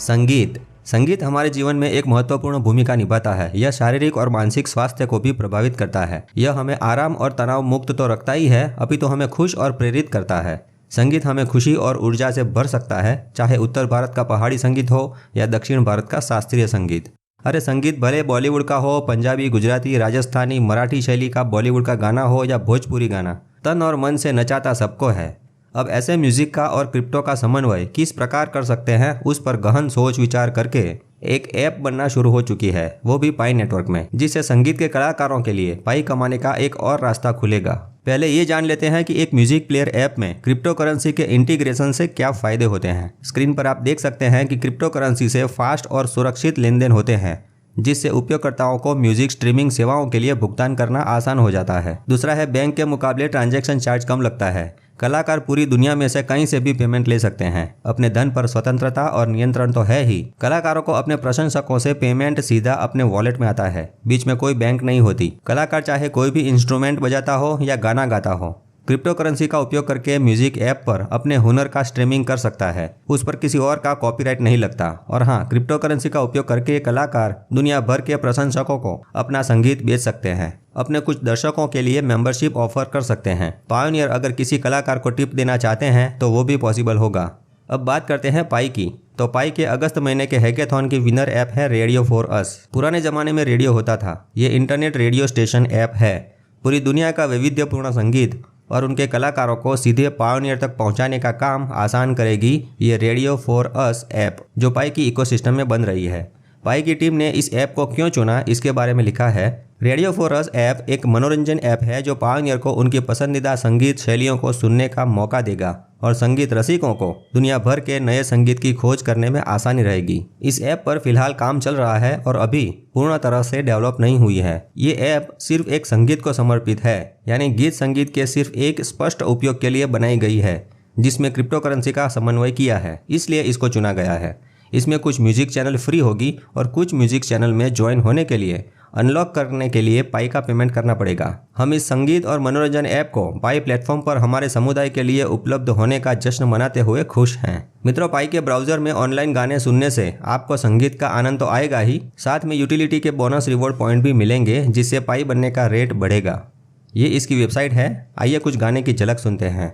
संगीत संगीत हमारे जीवन में एक महत्वपूर्ण भूमिका निभाता है। यह शारीरिक और मानसिक स्वास्थ्य को भी प्रभावित करता है। यह हमें आराम और तनाव मुक्त तो रखता ही है, अपितु हमें खुश और प्रेरित करता है। संगीत हमें खुशी और ऊर्जा से भर सकता है, चाहे उत्तर भारत का पहाड़ी संगीत हो या दक्षिण भारत का शास्त्रीय संगीत। अरे संगीत भले बॉलीवुड का हो, पंजाबी, गुजराती, राजस्थानी, मराठी शैली का बॉलीवुड का गाना हो या भोजपुरी गाना, तन और मन से नचाता सबको है। अब ऐसे म्यूजिक का और क्रिप्टो का समन्वय किस प्रकार कर सकते हैं, उस पर गहन सोच विचार करके एक ऐप बनना शुरू हो चुकी है, वो भी पाई नेटवर्क में, जिससे संगीत के कलाकारों के लिए पाई कमाने का एक और रास्ता खुलेगा। पहले ये जान लेते हैं कि एक म्यूजिक प्लेयर ऐप में क्रिप्टो करेंसी के इंटीग्रेशन से क्या फायदे होते हैं। स्क्रीन पर आप देख सकते हैं कि क्रिप्टो करेंसी से फास्ट और सुरक्षित लेन देन होते हैं, जिससे उपयोगकर्ताओं को म्यूजिक स्ट्रीमिंग सेवाओं के लिए भुगतान करना आसान हो जाता है। दूसरा है, बैंक के मुकाबले ट्रांजैक्शन चार्ज कम लगता है। कलाकार पूरी दुनिया में से कहीं से भी पेमेंट ले सकते हैं। अपने धन पर स्वतंत्रता और नियंत्रण तो है ही, कलाकारों को अपने प्रशंसकों से पेमेंट सीधा अपने वॉलेट में आता है। बीच में कोई बैंक नहीं होती। कलाकार चाहे कोई भी इंस्ट्रूमेंट बजाता हो या गाना गाता हो, क्रिप्टो करेंसी का उपयोग करके म्यूजिक ऐप पर अपने हुनर का स्ट्रीमिंग कर सकता है। उस पर किसी और का कॉपीराइट नहीं लगता। और हाँ, क्रिप्टो करेंसी का उपयोग करके कलाकार दुनिया भर के प्रशंसकों को अपना संगीत बेच सकते हैं। अपने कुछ दर्शकों के लिए मेंबरशिप ऑफर कर सकते हैं। पायोनियर अगर किसी कलाकार को टिप देना चाहते हैं तो वो भी पॉसिबल होगा। अब बात करते हैं पाई की। तो पाई के अगस्त महीने के हैकेथॉन की विनर ऐप है रेडियो फॉर अस। पुराने जमाने में रेडियो होता था, ये इंटरनेट रेडियो स्टेशन ऐप है। पूरी दुनिया का वैविध्यपूर्ण संगीत और उनके कलाकारों को सीधे पायोनियर तक पहुंचाने का काम आसान करेगी ये रेडियो फॉर अस ऐप, जो पाई की इकोसिस्टम में बन रही है। पाई की टीम ने इस ऐप को क्यों चुना, इसके बारे में लिखा है, रेडियो फॉर अस ऐप एक मनोरंजन ऐप है जो पायोनियर को उनकी पसंदीदा संगीत शैलियों को सुनने का मौका देगा और संगीत रसिकों को दुनिया भर के नए संगीत की खोज करने में आसानी रहेगी। इस ऐप पर फिलहाल काम चल रहा है और अभी पूर्ण तरह से डेवलप नहीं हुई है। ये ऐप सिर्फ एक संगीत को समर्पित है, यानी गीत संगीत के सिर्फ एक स्पष्ट उपयोग के लिए बनाई गई है, जिसमें क्रिप्टो करेंसी का समन्वय किया है, इसलिए इसको चुना गया है। इसमें कुछ म्यूजिक चैनल फ्री होगी और कुछ म्यूजिक चैनल में ज्वाइन होने के लिए अनलॉक करने के लिए पाई का पेमेंट करना पड़ेगा। हम इस संगीत और मनोरंजन ऐप को पाई प्लेटफॉर्म पर हमारे समुदाय के लिए उपलब्ध होने का जश्न मनाते हुए खुश हैं। मित्रों, पाई के ब्राउजर में ऑनलाइन गाने सुनने से आपको संगीत का आनंद तो आएगा ही, साथ में यूटिलिटी के बोनस रिवॉर्ड पॉइंट भी मिलेंगे, जिससे पाई बनने का रेट बढ़ेगा। ये इसकी वेबसाइट है। आइए कुछ गाने की झलक सुनते हैं।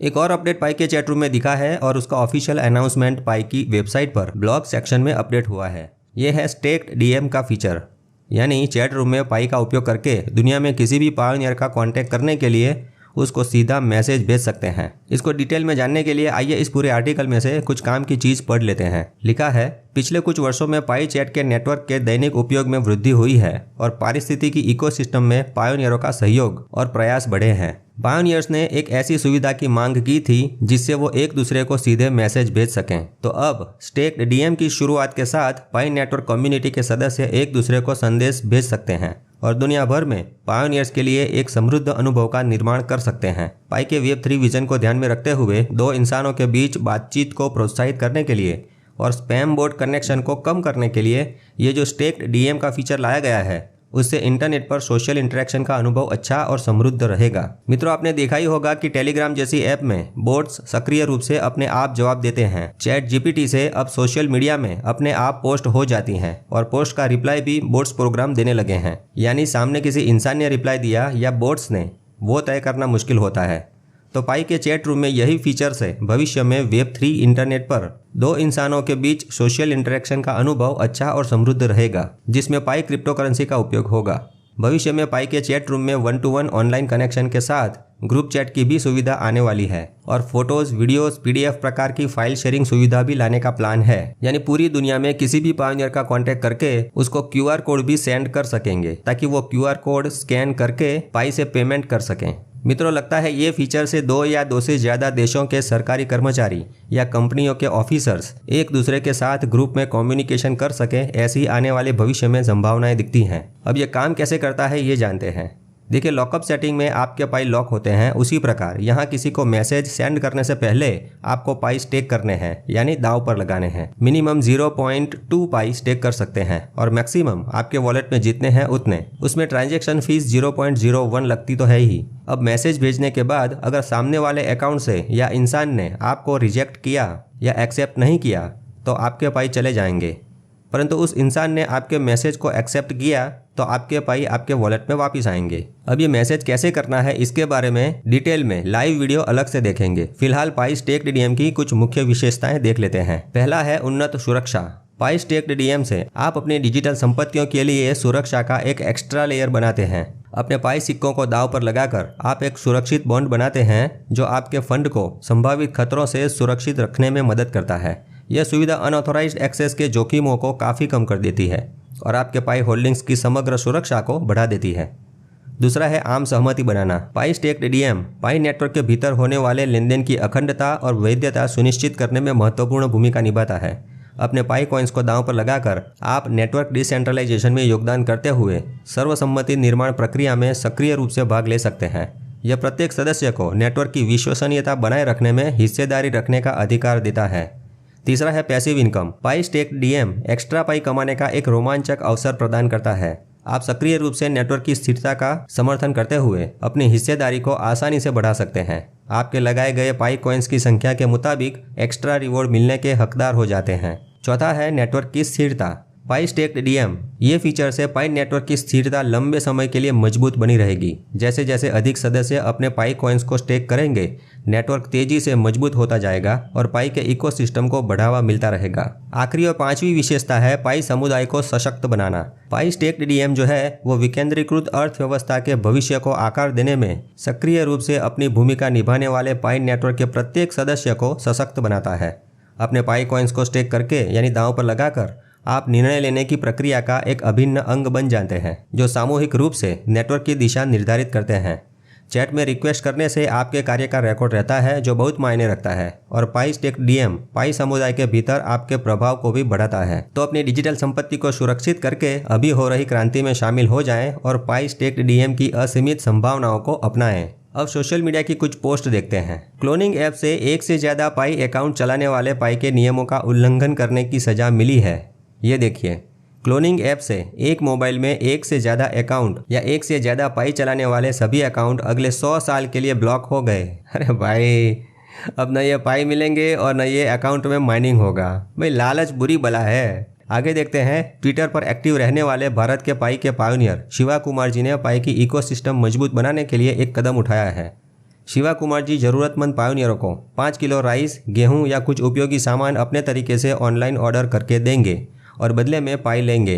एक और अपडेट पाई के चैट रूम में दिखा है और उसका ऑफिशियल अनाउंसमेंट पाई की वेबसाइट पर ब्लॉग सेक्शन में अपडेट हुआ है। यह है स्टेक्ड डीएम का फीचर, यानी चैट रूम में पाई का उपयोग करके दुनिया में किसी भी पायोनियर का कांटेक्ट करने के लिए उसको सीधा मैसेज भेज सकते हैं। इसको डिटेल में जानने के लिए आइए इस पूरे आर्टिकल में से कुछ काम की चीज पढ़ लेते हैं। लिखा है, पिछले कुछ वर्षों में पाई चैट के नेटवर्क के दैनिक उपयोग में वृद्धि हुई है और पारिस्थितिकी इकोसिस्टम में पायोनियरों का सहयोग और प्रयास बढ़े हैं। पायोनियर्स ने एक ऐसी सुविधा की मांग की थी जिससे वो एक दूसरे को सीधे मैसेज भेज सकें। तो अब स्टेक्ड डीएम की शुरुआत के साथ पाई नेटवर्क कम्युनिटी के सदस्य एक दूसरे को संदेश भेज सकते हैं और दुनिया भर में पायोनियर्स के लिए एक समृद्ध अनुभव का निर्माण कर सकते हैं। पाई के वेब 3 विजन को ध्यान में रखते हुए दो इंसानों के बीच बातचीत को प्रोत्साहित करने के लिए और स्पैम बोट कनेक्शन को कम करने के लिए ये जो स्टेक्ड डीएम का फीचर लाया गया है, उससे इंटरनेट पर सोशल इंटरेक्शन का अनुभव अच्छा और समृद्ध रहेगा। मित्रों, आपने देखा ही होगा कि टेलीग्राम जैसी ऐप में बोट्स सक्रिय रूप से अपने आप जवाब देते हैं। चैट जीपीटी से अब सोशल मीडिया में अपने आप पोस्ट हो जाती हैं और पोस्ट का रिप्लाई भी बोट्स प्रोग्राम देने लगे हैं, यानी सामने किसी इंसान ने रिप्लाई दिया या बोट्स ने, वो तय करना मुश्किल होता है। तो पाई के चैट रूम में यही फीचर से भविष्य में वेब 3 इंटरनेट पर दो इंसानों के बीच सोशल इंटरेक्शन का अनुभव अच्छा और समृद्ध रहेगा, जिसमें पाई क्रिप्टो करेंसी का उपयोग होगा। भविष्य में पाई के चैट रूम में 1-to-1 ऑनलाइन कनेक्शन के साथ ग्रुप चैट की भी सुविधा आने वाली है और फोटोज, वीडियोस, पीडीएफ प्रकार की फाइल शेयरिंग सुविधा भी लाने का प्लान है। यानी पूरी दुनिया में किसी भी पायोनियर का कांटेक्ट करके उसको क्यूआर कोड भी सेंड कर सकेंगे ताकि वो क्यूआर कोड स्कैन करके पाई से पेमेंट कर सकें। मित्रों, लगता है ये फीचर से 2 या 2 से ज़्यादा देशों के सरकारी कर्मचारी या कंपनियों के ऑफिसर्स एक दूसरे के साथ ग्रुप में कम्युनिकेशन कर सके, ऐसी आने वाले भविष्य में संभावनाएं दिखती हैं। अब ये काम कैसे करता है ये जानते हैं। देखिए, लॉकअप सेटिंग में आपके पाई लॉक होते हैं, उसी प्रकार यहाँ किसी को मैसेज सेंड करने से पहले आपको पाई स्टेक करने हैं, यानी दांव पर लगाने हैं। मिनिमम 0.2 पाई स्टेक कर सकते हैं और मैक्सिमम आपके वॉलेट में जितने हैं उतने। उसमें ट्रांजैक्शन फीस 0.01 लगती तो है ही। अब मैसेज भेजने के बाद अगर सामने वाले अकाउंट से या इंसान ने आपको रिजेक्ट किया या एक्सेप्ट नहीं किया तो आपके पाई चले जाएंगे, परंतु उस इंसान ने आपके मैसेज को एक्सेप्ट किया तो आपके पाई आपके वॉलेट में वापस आएंगे। अब ये मैसेज कैसे करना है इसके बारे में डिटेल में लाइव वीडियो अलग से देखेंगे। फिलहाल पाई स्टेक्ड डीएम की कुछ मुख्य विशेषताएं देख लेते हैं। पहला है उन्नत सुरक्षा। पाई स्टेक्ड डीएम से आप अपनी डिजिटल संपत्तियों के लिए सुरक्षा का एक एक्स्ट्रा लेयर बनाते हैं। अपने पाई सिक्कों को दांव पर लगाकर आप एक सुरक्षित बॉन्ड बनाते हैं जो आपके फंड को संभावित खतरों से सुरक्षित रखने में मदद करता है। यह सुविधा अनऑथोराइज्ड एक्सेस के जोखिमों को काफ़ी कम कर देती है और आपके पाई होल्डिंग्स की समग्र सुरक्षा को बढ़ा देती है। दूसरा है आम सहमति बनाना। पाई स्टेक्ड डीएम पाई नेटवर्क के भीतर होने वाले लेनदेन की अखंडता और वैधता सुनिश्चित करने में महत्वपूर्ण भूमिका निभाता है। अपने पाई कॉइन्स को दांव पर लगाकर आप नेटवर्क डिसेंट्रलाइजेशन में योगदान करते हुए सर्वसम्मति निर्माण प्रक्रिया में सक्रिय रूप से भाग ले सकते हैं। यह प्रत्येक सदस्य को नेटवर्क की विश्वसनीयता बनाए रखने में हिस्सेदारी रखने का अधिकार देता है। तीसरा है पैसिव इनकम। पाई स्टेक्ड डीएम एक्स्ट्रा पाई कमाने का एक रोमांचक अवसर प्रदान करता है। आप सक्रिय रूप से नेटवर्क की स्थिरता का समर्थन करते हुए अपनी हिस्सेदारी को आसानी से बढ़ा सकते हैं। आपके लगाए गए पाई कॉइन्स की संख्या के मुताबिक एक्स्ट्रा रिवॉर्ड मिलने के हकदार हो जाते हैं। चौथा है नेटवर्क की स्थिरता। पाई स्टेक्ड डीएम ये फीचर से पाई नेटवर्क की स्थिरता लंबे समय के लिए मजबूत बनी रहेगी। जैसे जैसे अधिक सदस्य अपने पाई कॉइन्स को स्टेक करेंगे, नेटवर्क तेजी से मजबूत होता जाएगा और पाई के इकोसिस्टम को बढ़ावा मिलता रहेगा। आखिरी और पांचवी विशेषता है पाई समुदाय को सशक्त बनाना। पाई स्टेक्ड डीएम जो है वो विकेंद्रीकृत अर्थव्यवस्था के भविष्य को आकार देने में सक्रिय रूप से अपनी भूमिका निभाने वाले पाई नेटवर्क के प्रत्येक सदस्य को सशक्त बनाता है। अपने पाई कॉइन्स को स्टेक करके यानी दांव पर लगाकर आप निर्णय लेने की प्रक्रिया का एक अभिन्न अंग बन जाते हैं, जो सामूहिक रूप से नेटवर्क की दिशा निर्धारित करते हैं। चैट में रिक्वेस्ट करने से आपके कार्य का रिकॉर्ड रहता है, जो बहुत मायने रखता है, और पाई स्टेक्ड डीएम पाई समुदाय के भीतर आपके प्रभाव को भी बढ़ाता है। तो अपनी डिजिटल संपत्ति को सुरक्षित करके अभी हो रही क्रांति में शामिल हो जाएं और पाई स्टेक्ड डीएम की असीमित संभावनाओं को अपनाएं। अब सोशल मीडिया की कुछ पोस्ट देखते हैं। क्लोनिंग ऐप से एक से ज्यादा पाई अकाउंट चलाने वाले पाई के नियमों का उल्लंघन करने की सजा मिली है। ये देखिए, क्लोनिंग ऐप से एक मोबाइल में एक से ज़्यादा अकाउंट या एक से ज़्यादा पाई चलाने वाले सभी अकाउंट अगले 100 साल के लिए ब्लॉक हो गए। अरे भाई, अब न ये पाई मिलेंगे और न ये अकाउंट में माइनिंग होगा। भाई, लालच बुरी बला है। आगे देखते हैं। ट्विटर पर एक्टिव रहने वाले भारत के पाई के पायोनियर शिवा कुमार जी ने पाई की इकोसिस्टम मजबूत बनाने के लिए एक कदम उठाया है। शिवा कुमार जी जरूरतमंद पायोनियरों को 5 किलो राइस, गेहूँ या कुछ उपयोगी सामान अपने तरीके से ऑनलाइन ऑर्डर करके देंगे और बदले में पाई लेंगे।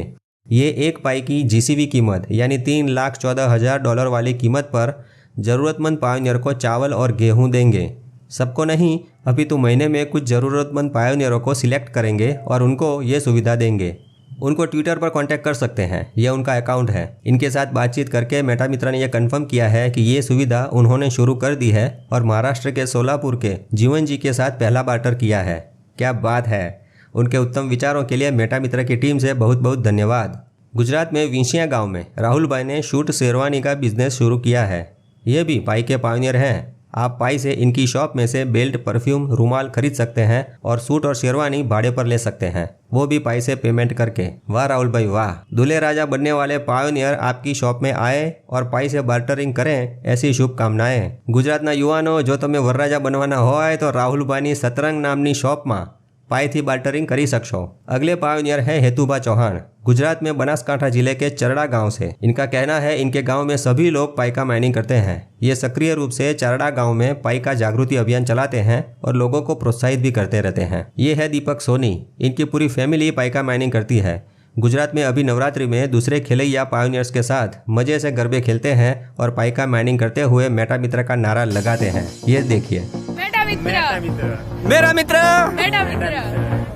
ये एक पाई की जीसीवी कीमत यानी $3,14,000 वाली कीमत पर ज़रूरतमंद पायोनियर को चावल और गेहूं देंगे। सबको नहीं, अभी तो महीने में कुछ ज़रूरतमंद पायोनियरों को सिलेक्ट करेंगे और उनको ये सुविधा देंगे। उनको ट्विटर पर कांटेक्ट कर सकते हैं, यह उनका अकाउंट है। इनके साथ बातचीत करके मेटा मित्रा ने यह कंफर्म किया है कि ये सुविधा उन्होंने शुरू कर दी है और महाराष्ट्र के सोलापुर के जीवन जी के साथ पहला बार्टर किया है। क्या बात है। उनके उत्तम विचारों के लिए मेटा मित्रा की टीम से बहुत बहुत धन्यवाद। गुजरात में विंसिया गांव में राहुल भाई ने शूट शेरवानी का बिजनेस शुरू किया है। ये भी पाई के पायोनियर हैं। आप पाई से इनकी शॉप में से बेल्ट, परफ्यूम, रुमाल खरीद सकते हैं और सूट और शेरवानी भाड़े पर ले सकते हैं, वो भी पाई से पेमेंट करके। वाह राहुल भाई वाह। दूल्हे राजा बनने वाले पायोनियर आपकी शॉप में आए और पाई से बार्टरिंग करें, ऐसी शुभकामनाएं। गुजरातना युवानो, जो તમે વરરાજા બનવાના હોય તો રાહુલભાઈની સતરંગ નામની શોપમાં पाई बार्टरिंग करी सकशो। अगले पायोनियर है हेतुभा चौहान, गुजरात में बनासकांठा जिले के चरड़ा गांव से। इनका कहना है इनके गांव में सभी लोग पाई का माइनिंग करते हैं। ये सक्रिय रूप से चरड़ा गांव में पाई का जागृति अभियान चलाते हैं और लोगों को प्रोत्साहित भी करते रहते हैं। ये है दीपक सोनी, इनकी पूरी फैमिली पाई का माइनिंग करती है। गुजरात में अभी नवरात्रि में दूसरे खेलैया पायोनियर्स के साथ मजे से गरबे खेलते हैं और पाई का माइनिंग करते हुए मेटा मित्र का नारा लगाते हैं। ये देखिए, मेरा मित्र।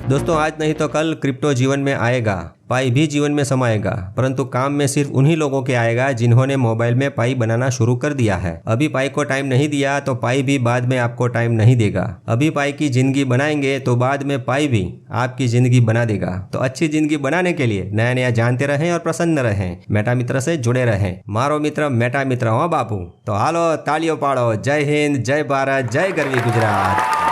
दोस्तों, आज नहीं तो कल क्रिप्टो जीवन में आएगा। पाई भी जीवन में समाएगा, परंतु काम में सिर्फ उन्हीं लोगों के आएगा जिन्होंने मोबाइल में पाई बनाना शुरू कर दिया है। अभी पाई को टाइम नहीं दिया तो पाई भी बाद में आपको टाइम नहीं देगा। अभी पाई की जिंदगी बनाएंगे तो बाद में पाई भी आपकी जिंदगी बना देगा। तो अच्छी जिंदगी बनाने के लिए नया नया जानते रहें और प्रसन्न रहें। मेटा मित्र से जुड़े रहें। मारो मित्र मेटा मित्र हो बापू। तो हालो तालियों पाड़ो। जय हिंद, जय भारत, जय गरवी गुजरात।